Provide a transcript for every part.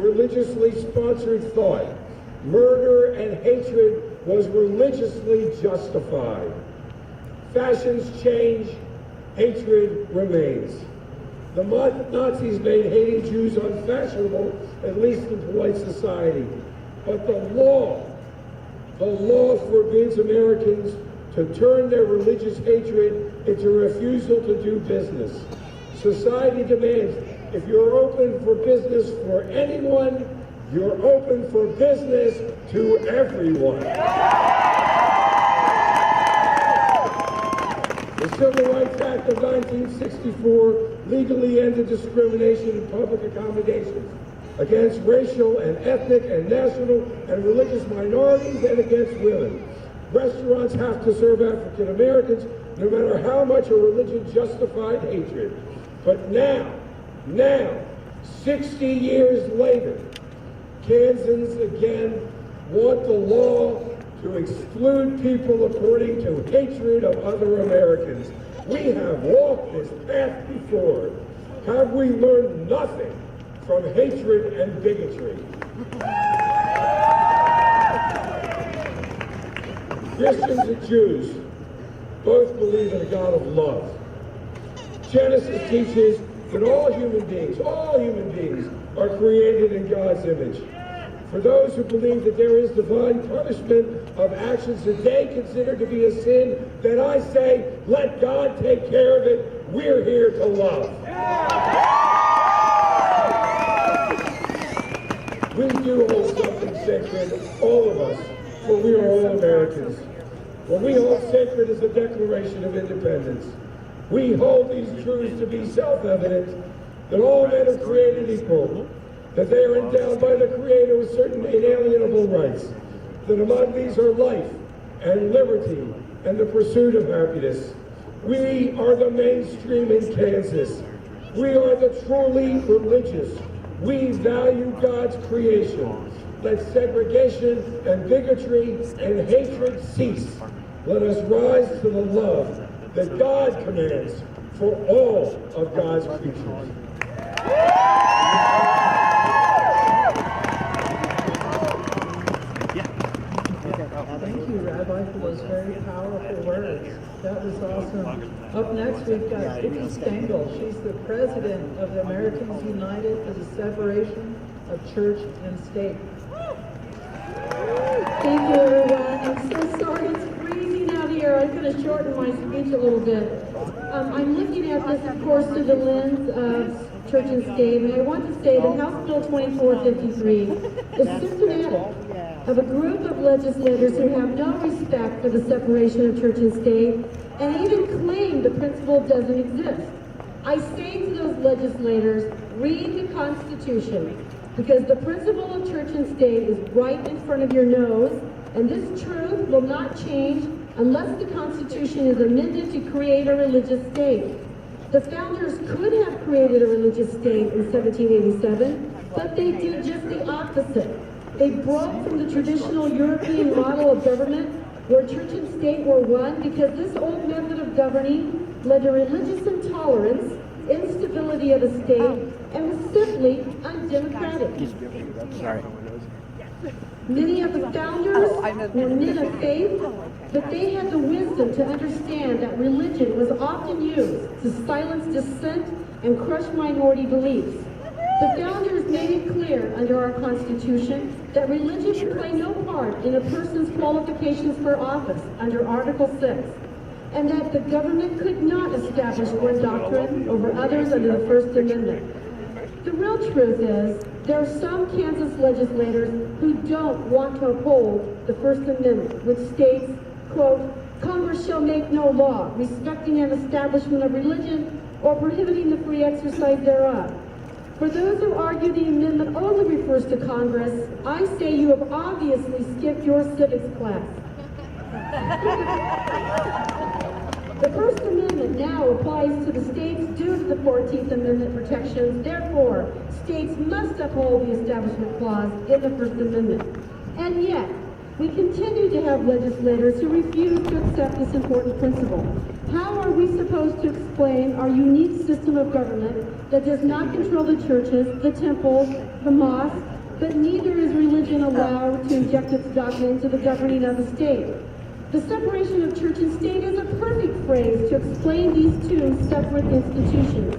religiously sponsored thought. Murder and hatred was religiously justified. Fashions change, hatred remains. The Nazis made hating Jews unfashionable, at least in polite society. But the law forbids Americans to turn their religious hatred into refusal to do business. Society demands, if you're open for business for anyone, you're open for business to everyone. The Civil Rights Act of 1964 legally ended discrimination in public accommodations against racial and ethnic and national and religious minorities and against women. Restaurants have to serve African Americans no matter how much a religion justified hatred. But now, 60 years later, Kansans again want the law to exclude people according to hatred of other Americans. We have walked this path before. Have we learned nothing from hatred and bigotry? Christians and Jews both believe in a God of love. Genesis teaches that all human beings are created in God's image. For those who believe that there is divine punishment of actions that they consider to be a sin, then I say, let God take care of it. We're here to love. We do hold something sacred, all of us, for we are all Americans. What we hold sacred is the Declaration of Independence. We hold these truths to be self-evident, that all men are created equal, that they are endowed by the Creator with certain inalienable rights, that among these are life and liberty and the pursuit of happiness. We are the mainstream in Kansas. We are the truly religious. We value God's creation. Let segregation and bigotry and hatred cease. Let us rise to the love that God commands for all of God's creatures. Thank you, Rabbi, for those very powerful words. That was awesome. Up next, we've got Vicki Stengel. She's the president of the Americans United for the Separation of Church and State. Thank you, everyone. I'm so sorry it's freezing out here. I'm going to shorten my speech a little bit. I'm looking at this, of course, through the lens of church and state, and I want to say that House Bill 2453 is symptomatic of a group of legislators who have no respect for the separation of church and state, and even claim the principle doesn't exist. I say to those legislators, read the Constitution, because the principle of church and state is right in front of your nose, and this truth will not change unless the Constitution is amended to create a religious state. The founders could have created a religious state in 1787, but they did just the opposite. They broke from the traditional European model of government where church and state were one, because this old method of governing led to religious intolerance, instability of the state, and was simply undemocratic. Many of the founders were men of faith, but they had the wisdom to understand that religion was often used to silence dissent and crush minority beliefs. The founders made it clear under our Constitution that religion could play no part in a person's qualifications for office under Article 6, and that the government could not establish one doctrine over others under the First Amendment. The real truth is, there are some Kansas legislators who don't want to uphold the First Amendment, which states, quote, Congress shall make no law respecting an establishment of religion or prohibiting the free exercise thereof. For those who argue the amendment only refers to Congress, I say you have obviously skipped your civics class. The First Amendment now applies to the states due to the 14th Amendment protections. Therefore, states must uphold the Establishment Clause in the First Amendment. And yet, we continue to have legislators who refuse to accept this important principle. How are we supposed to explain our unique system of government that does not control the churches, the temples, the mosques, but neither is religion allowed to inject its dogma into the governing of the state? The separation of church and state is a perfect phrase to explain these two separate institutions.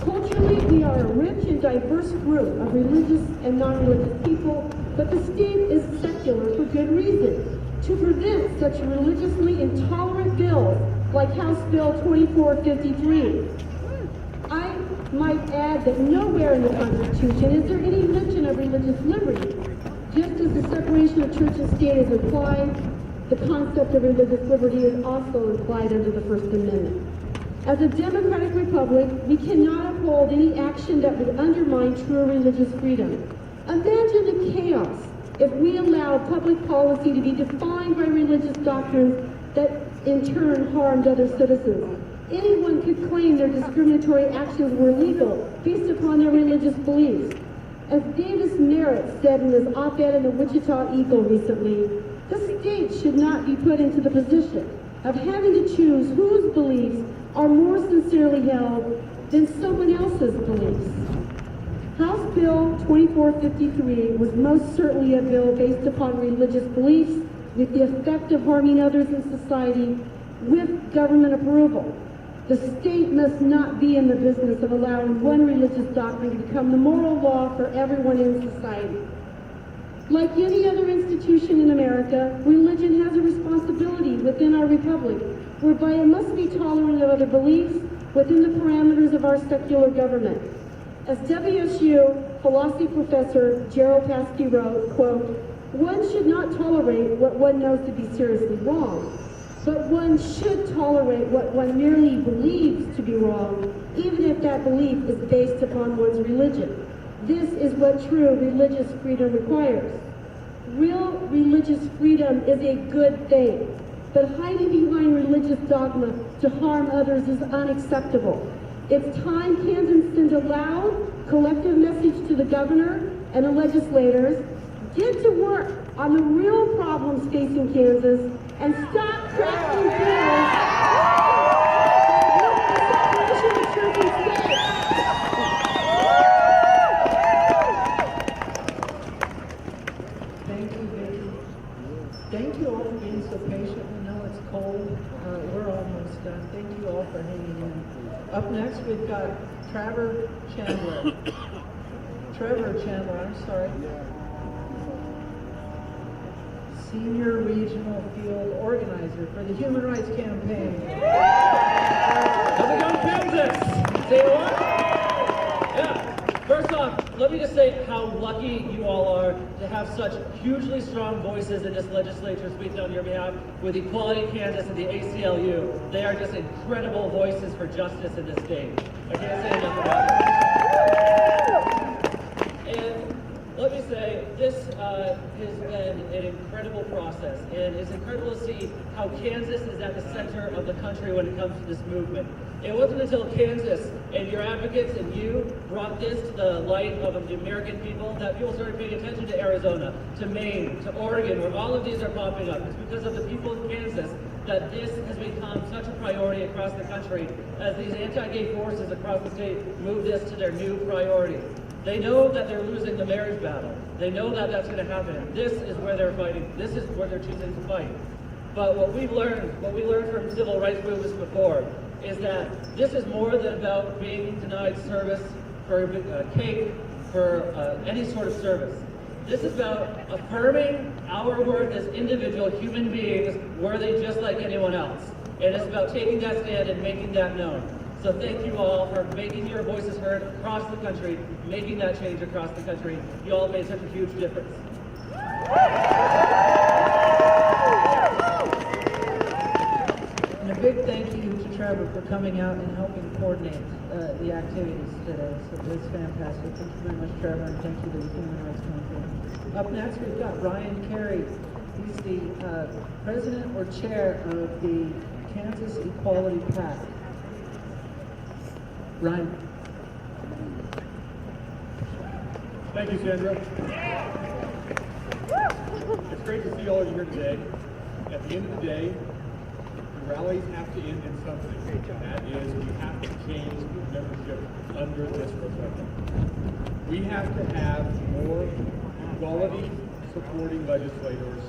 Culturally, we are a rich and diverse group of religious and non-religious people, but the state is secular for good reason, to prevent such religiously intolerant bills like House Bill 2453. I might add that nowhere in the Constitution is there any mention of religious liberty. Just as the separation of church and state is implied, the concept of religious liberty is also implied under the First Amendment. As a democratic republic, we cannot uphold any action that would undermine true religious freedom. Imagine the chaos if we allowed public policy to be defined by religious doctrines that in turn harmed other citizens. Anyone could claim their discriminatory actions were legal based upon their religious beliefs. As Davis Merritt said in his op-ed in the Wichita Eagle recently, the state should not be put into the position of having to choose whose beliefs are more sincerely held than someone else's beliefs. House Bill 2453 was most certainly a bill based upon religious beliefs with the effect of harming others in society with government approval. The state must not be in the business of allowing one religious doctrine to become the moral law for everyone in society. Like any other institution in America, religion has a responsibility within our republic, whereby it must be tolerant of other beliefs within the parameters of our secular government. As WSU philosophy professor Gerald Paskey wrote, quote, "One should not tolerate what one knows to be seriously wrong, but one should tolerate what one merely believes to be wrong, even if that belief is based upon one's religion. This is what true religious freedom requires. Real religious freedom is a good thing, but hiding behind religious dogma to harm others is unacceptable. It's time Kansans send a loud, collective message to the governor and the legislators. Get to work on the real problems facing Kansas and stop crafting bills that the separation of church and state." Thank you, Vicki. Thank you all for being so patient. We know it's cold. We're almost done. Thank you all for hanging in. Up next, we've got Trevor Chandler. I'm sorry. Senior Regional Field Organizer for the Human Rights Campaign. How's it going, Kansas? Say what? Yeah. First off, let me just say how lucky you all are to have such hugely strong voices in this legislature speaking on your behalf with Equality Kansas and the ACLU. They are just incredible voices for justice in this state. I can't say enough about it. And let me say, this has been an incredible process, and it's incredible to see how Kansas is at the center of the country when it comes to this movement. It wasn't until Kansas and your advocates and you brought this to the light of the American people that people started paying attention to Arizona, to Maine, to Oregon, where all of these are popping up. It's because of the people of Kansas that this has become such a priority across the country as these anti-gay forces across the state move this to their new priority. They know that they're losing the marriage battle. They know that that's going to happen. This is where they're fighting. This is where they're choosing to fight. But what we learned from civil rights movements before, is that this is more than about being denied service for cake, for any sort of service. This is about affirming our worth as individual human beings, worthy just like anyone else. And it's about taking that stand and making that known. So thank you all for making your voices heard across the country, making that change across the country. You all made such a huge difference. And a big thank you to Trevor for coming out and helping coordinate the activities today. So it's fantastic. Thank you very much, Trevor, and thank you to the Human Rights Campaign. Up next, we've got Ryan Carey. He's the president or chair of the Kansas Equality PAC. Ryan. Thank you, Sandra. It's great to see all of you here today. At the end of the day, rallies have to end in something, and that is we have to change the membership under this republic. We have to have more quality supporting legislators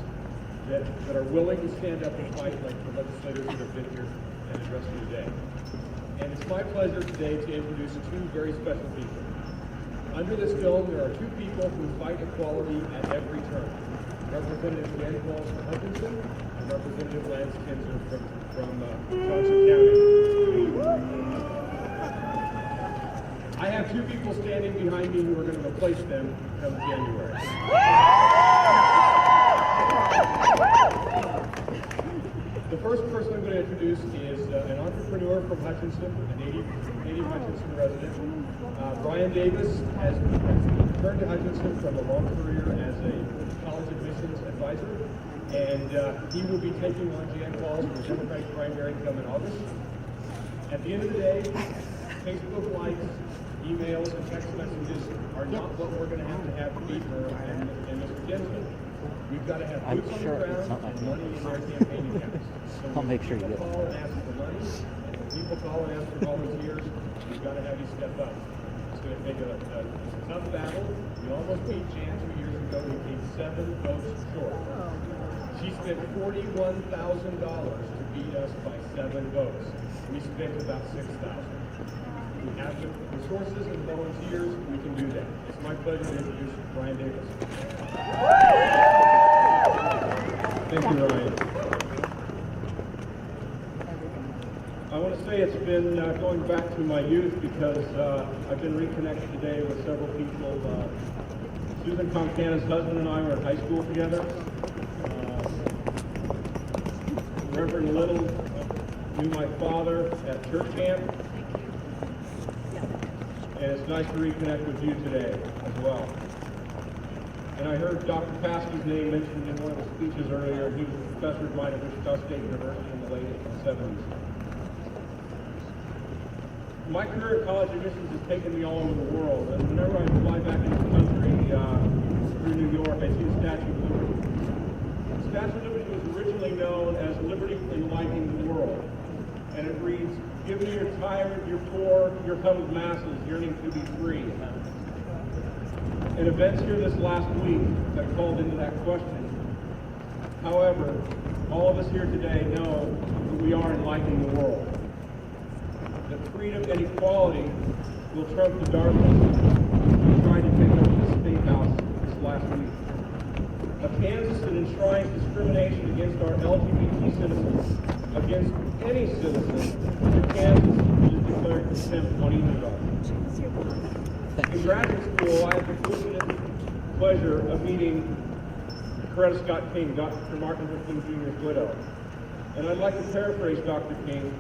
that are willing to stand up and fight like the legislators that have been here and addressed you today. And it's my pleasure today to introduce two very special people. Under this dome, there are two people who fight equality at every turn. Representative Dan Walsh from Hutchinson and Representative Lance Kinzer from Johnson County. I have two people standing behind me who are going to replace them come January. The first person I'm going to introduce is an entrepreneur from Hutchinson, a native Hutchinson resident. Brian Davis has returned to Hutchinson from a long career as a college admissions advisor, and he will be taking on Jan Paul's for the Democratic primary come in August. At the end of the day, Facebook likes, emails, and text messages are not what we're going to have to beat her and Mr. Ginsburg. We've got to have boots on the ground and money in their campaign accounts. So I'll make sure you get it. Call and ask for money, and when people call and ask for volunteers, we've got to have you step up. It's going to take a tough battle. We almost beat Jan 2 years ago. We came 7 votes short. She spent $41,000 to beat us by 7 votes. We spent about 6,000. We have the resources and volunteers. We can do that. It's my pleasure to introduce Brian Davis. Thank you, Ryan. I want to say it's been going back to my youth because I've been reconnected today with several people. Susan Comcana's husband and I were in high school together. Reverend Little knew my father at church camp. And it's nice to reconnect with you today as well. And I heard Dr. Paskey's name mentioned in one of the speeches earlier. He was a professor of mine at Wichita State University in the late 70s. My career in college admissions has taken me all over the world, and whenever I fly back into the country through New York, I see the Statue of Liberty. The Statue of Liberty was originally known as Liberty Enlightening the World, and it reads, "Give me your tired, your poor, your huddled masses yearning to be free." And events here this last week have called into that question. However, all of us here today know that we are enlightening the world. That freedom and equality will trump the darkness we tried to take over the State House this last week. A Kansas that enshrines discrimination against our LGBT citizens, against any citizen in Kansas is declared contempt on either of us. In graduate school, I had the fortunate pleasure of meeting Coretta Scott King, Dr. Martin Luther King Jr.'s widow. And I'd like to paraphrase Dr. King.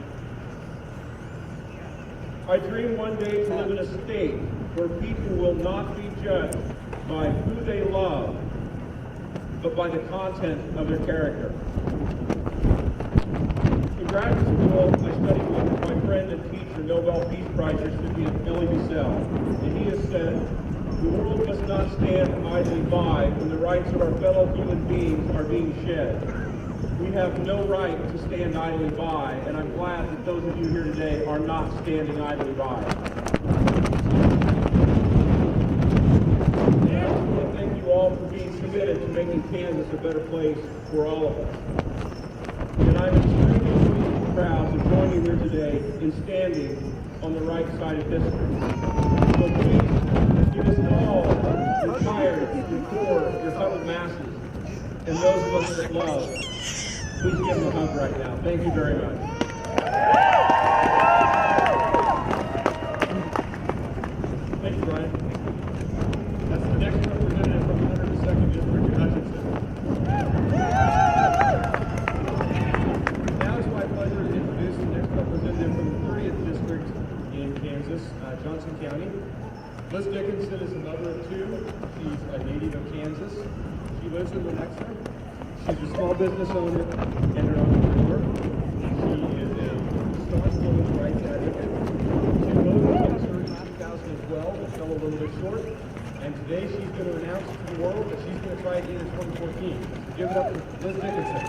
I dream one day to live in a state where people will not be judged by who they love, but by the content of their character. In graduate school, I studied with my friend and teacher, Nobel Peace Prize recipient Elie Wiesel, and he has said, "The world must not stand idly by when the rights of our fellow human beings are being shed. We have no right to stand idly by, and I'm glad that those of you here today are not standing idly by." And I want to thank you all for being committed to making Kansas a better place for all of us. And I'm extremely proud to join you here today in standing on the right side of history. So please give us all, your tired, your poor, your huddled masses, and those of us that love. Please give them a hug right now. Thank you very much. Thank you, Brian. That's the next representative from the 102nd District in Hutchinson. Now it's my pleasure to introduce the next representative from the 30th District in Kansas, Johnson County. Liz Dickinson is a mother of 2. She's a native of Kansas. She lives in Lenexa. She's a small business owner and an entrepreneur. She is a staunch women's rights advocate. She voted against her in 2012 and fell a little bit short. And today she's going to announce to the world that she's going to try again in 2014. Give it up to Liz Dickinson.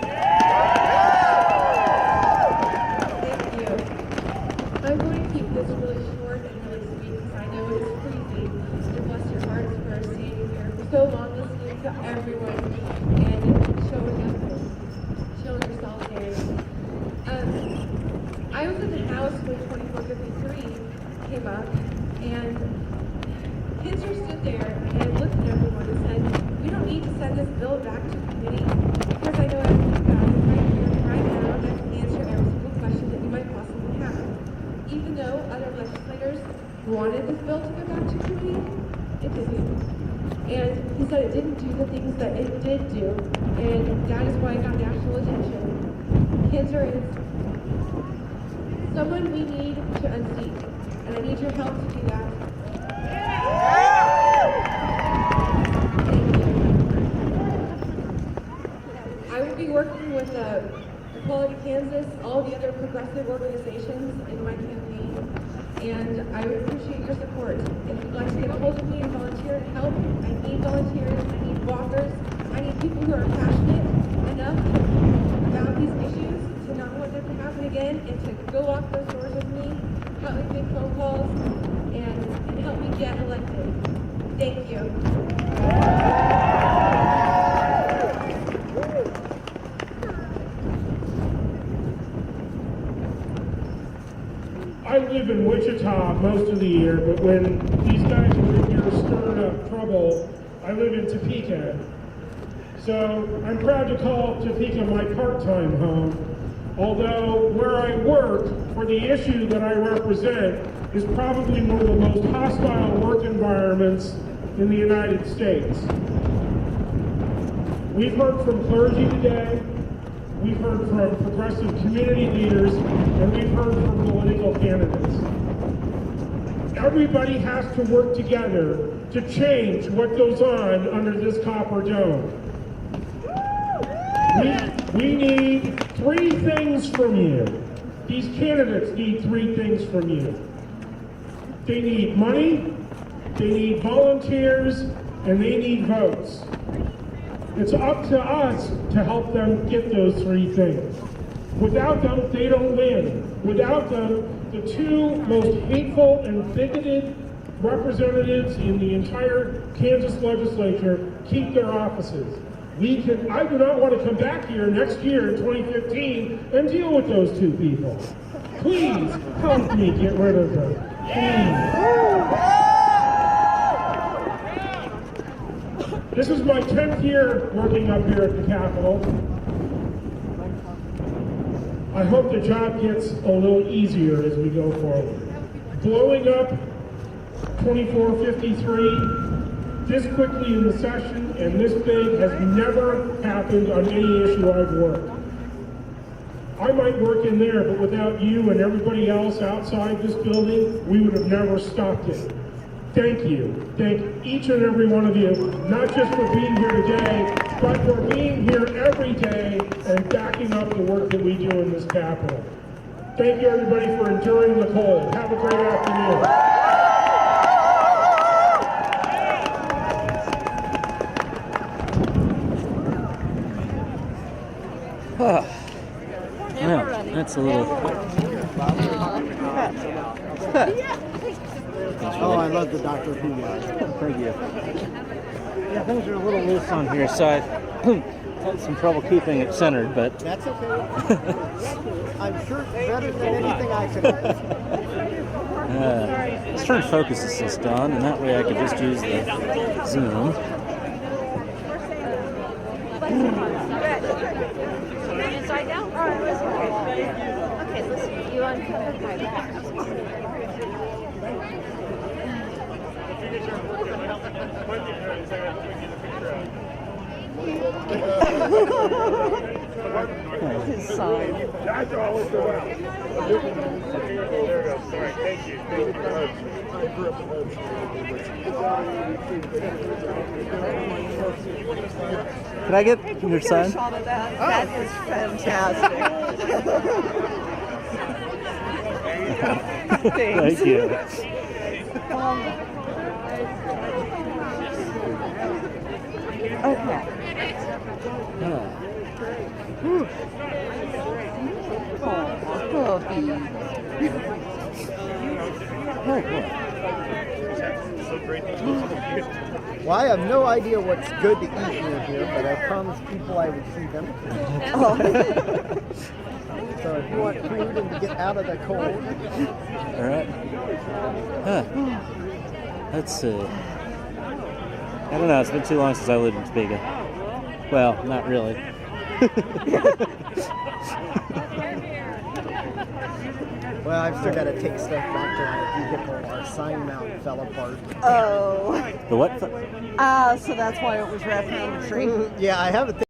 this really short and really sweet because I know it's crazy. And bless your hearts for staying here for so long, listening to everyone and showing yourself there. I was in the House when 2453 came up, and Kinzer stood there and looked at everyone and said, "We don't need to send this bill back to committee because I know every you guys right here, right now, that can answer every single question that you might possibly have." Even though other legislators wanted this bill to go back to committee, it didn't. And he said it didn't do the things that it did do, and that is why it got national attention. Kinzer is someone we need to unseat, and I need your help to do that. Thank you. I will be working with Equality Kansas, all the other progressive organizations in my campaign, and I would appreciate your support. If you'd like to get a hold of me and volunteer to help, I need volunteers, I need walkers, I need people who are passionate enough about these issues to not want them to happen again and to go walk those doors with me, help me make phone calls, and help me get elected. Thank you. I live in Wichita most of the year, but when these guys are in here stirring up trouble, I live in Topeka. So I'm proud to call Topeka my part-time home, although where I work for the issue that I represent is probably one of the most hostile work environments in the United States. We've heard from clergy today, we've heard from progressive community leaders, and we've heard from political candidates. Everybody has to work together to change what goes on under this copper dome. We need three things from you. These candidates need three things from you. They need money, they need volunteers, and they need votes. It's up to us to help them get those three things. Without them, they don't win. Without them, the two most hateful and bigoted representatives in the entire Kansas legislature keep their offices. I do not want to come back here next year in 2015 and deal with those two people. Please help me get rid of them. Please. This is my 10th year working up here at the Capitol. I hope the job gets a little easier as we go forward. Blowing up 2453 this quickly in the session and this big has never happened on any issue I've worked. I might work in there, but without you and everybody else outside this building, we would have never stopped it. Thank you. Thank each and every one of you, not just for being here today, but for being here every day and backing up the work that we do in this Capitol. Thank you, everybody, for enduring the cold. Have a great afternoon. Well, that's a little... Oh, I love the Dr. Who guy. Thank you. Yeah, things are a little loose on here, so I had some trouble keeping it centered, but... That's okay. I'm sure it's better than anything I could have. Let's turn focus assist on, and that way I could just use the zoom. Inside down? Okay, listen, you uncovered my back. His sign. That's all it's about. There we go. Sorry, thank you. Thank you very much. Can I get your sign? That is fantastic. Thank you. Okay. Oh, cool. Well, I have no idea what's good to eat near here, but I promised people I would feed them. So if you want food and to get out of the cold. All right. Huh. Let's see. I don't know. It's been too long since I lived in Topeka. Well, not really. Well, I've still got to take stuff back to my vehicle. Our sign mount fell apart. Oh. The what? So that's why it was wrapped around the tree. Yeah, I have a